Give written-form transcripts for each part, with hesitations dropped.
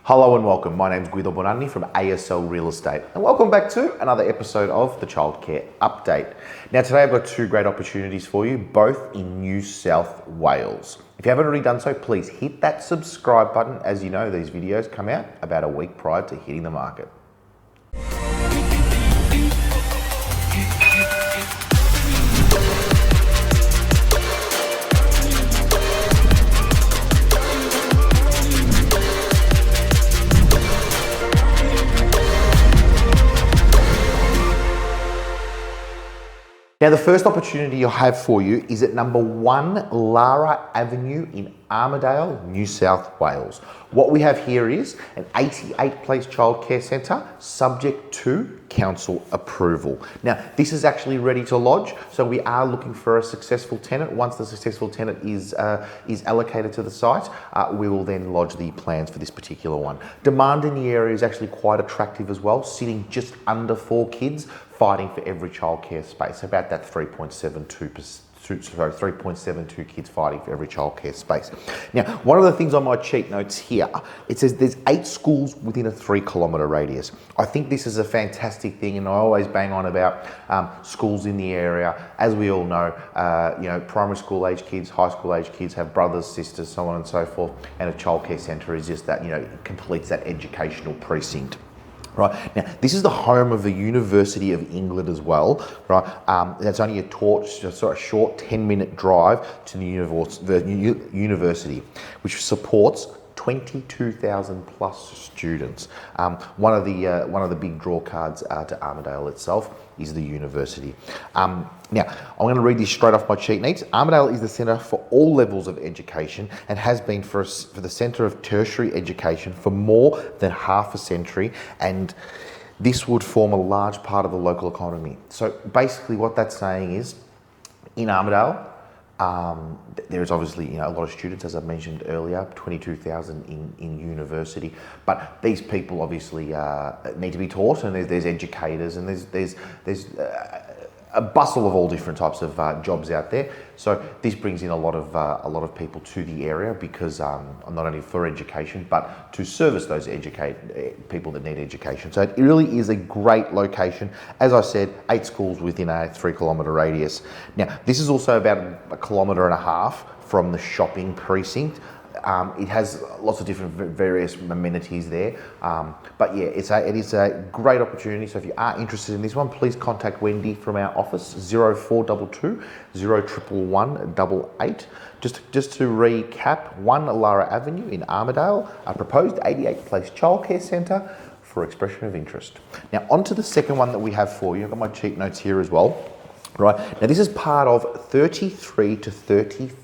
Hello and welcome. My name is Guido Bonanni from ASL Real Estate, and welcome back to another episode of the Childcare Update. Now today I've got two great opportunities for you, both in New South Wales. If you haven't already done so, please hit that subscribe button. As you know, these videos come out about a week prior to hitting the market. Now, the first opportunity I have for you is at number 1 Lara Avenue in Armidale, New South Wales. What we have here is an 88-place childcare centre subject to council approval. Now, this is actually ready to lodge, so we are looking for a successful tenant. Once the successful tenant is allocated to the site, we will then lodge the plans for this particular one. Demand in the area is actually quite attractive as well, sitting just under 4 kids fighting for every childcare space, about that 3.72 kids fighting for every childcare space. Now, one of the things on my cheat notes here, it says there's 8 schools within a 3-kilometre radius. I think this is a fantastic thing, and I always bang on about schools in the area. As we all know, primary school age kids, high school age kids have brothers, sisters, so on and so forth, and a childcare centre is just that, completes that educational precinct. Right, now this is the home of the University of England as well, right? That's only a short 10-minute drive to the university, which supports 22,000 plus students. One of the big draw cards to Armidale itself is the university. Now, I'm going to read this straight off my cheat notes. Armidale is the centre for all levels of education and has been for the centre of tertiary education for more than half a century, and this would form a large part of the local economy. So basically what that's saying is, in Armidale, there is obviously a lot of students, as I mentioned earlier, 22,000 in university, but these people obviously need to be taught, and there's educators, and there's a bustle of all different types of jobs out there. So this brings in a lot of people to the area because not only for education but to service those people that need education. So it really is a great location. As I said, 8 schools within a 3-kilometre radius. Now this is also about a 1.5 kilometres from the shopping precinct. It has lots of different various amenities there, but yeah, it is a great opportunity. So if you are interested in this one, please contact Wendy from our office, 0422 011188. Just to recap, 1 Lara Avenue in Armidale, a proposed 88-place childcare centre for expression of interest. Now on to the second one that we have for you. I've got my cheat notes here as well. Right, now this is part of 33 to 35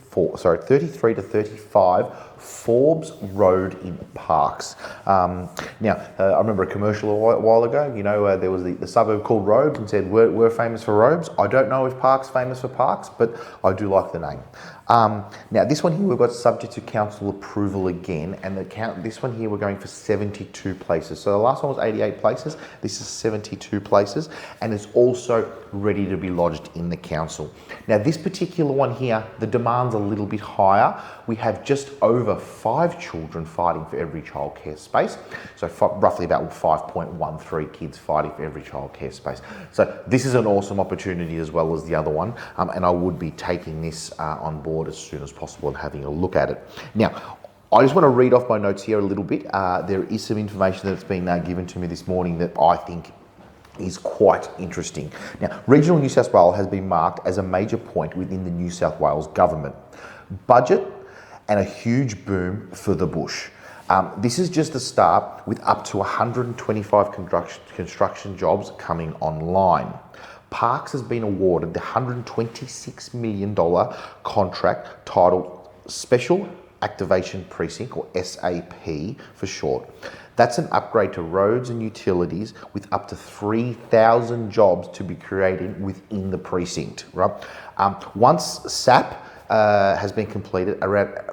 Forbes Road in Parks. I remember a commercial a while ago, there was the suburb called Robes and said, we're famous for robes. I don't know if Parks famous for parks, but I do like the name. Now this one here, we've got subject to council approval again, and this one here we're going for 72 places. So the last one was 88 places, this is 72 places, and it's also ready to be lodged in the council. Now this particular one here, the demand's a little bit higher. We have just over 5 children fighting for every childcare space. So roughly about 5.13 kids fighting for every childcare space. So this is an awesome opportunity as well as the other one, and I would be taking this on board as soon as possible and having a look at it. Now, I just want to read off my notes here a little bit. There is some information that's been given to me this morning that I think is quite interesting. Now, regional New South Wales has been marked as a major point within the New South Wales Government budget and a huge boom for the bush. This is just the start, with up to 125 construction jobs coming online. Parks has been awarded the $126 million contract titled Special Activation Precinct, or SAP for short. That's an upgrade to roads and utilities with up to 3,000 jobs to be created within the precinct. Right? Once SAP has been completed,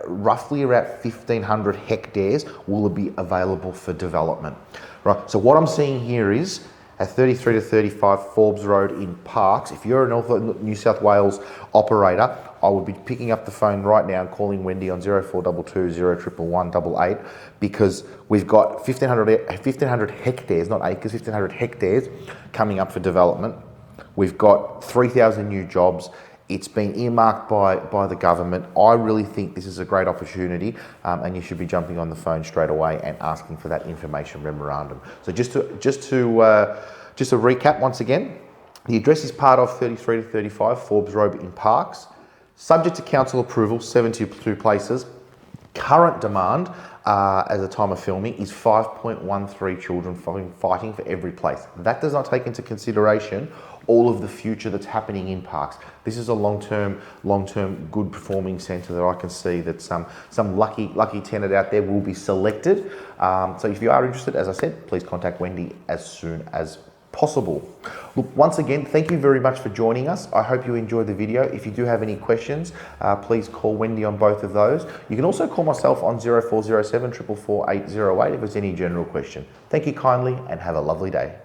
roughly around 1,500 hectares will be available for development. Right. So what I'm seeing here is at 33 to 35 Forbes Road in Parks. If you're a North New South Wales operator, I would be picking up the phone right now and calling Wendy on 0422 0111 because we've got 1,500 hectares, not acres, 1,500 hectares coming up for development. We've got 3,000 new jobs. It's been earmarked by the government. I really think this is a great opportunity, and you should be jumping on the phone straight away and asking for that information memorandum. So just to recap once again, the address is part of 33 to 35 Forbes Road in Parks. Subject to council approval, 72 places. Current demand, at the time of filming, is 5.13 children fighting for every place. That does not take into consideration all of the future that's happening in Parks. This is a long-term, good performing centre that I can see that some lucky tenant out there will be selected. So if you are interested, as I said, please contact Wendy as soon as possible. Look, once again, thank you very much for joining us. I hope you enjoyed the video. If you do have any questions, please call Wendy on both of those. You can also call myself on 0407 444 808 if there's any general question. Thank you kindly and have a lovely day.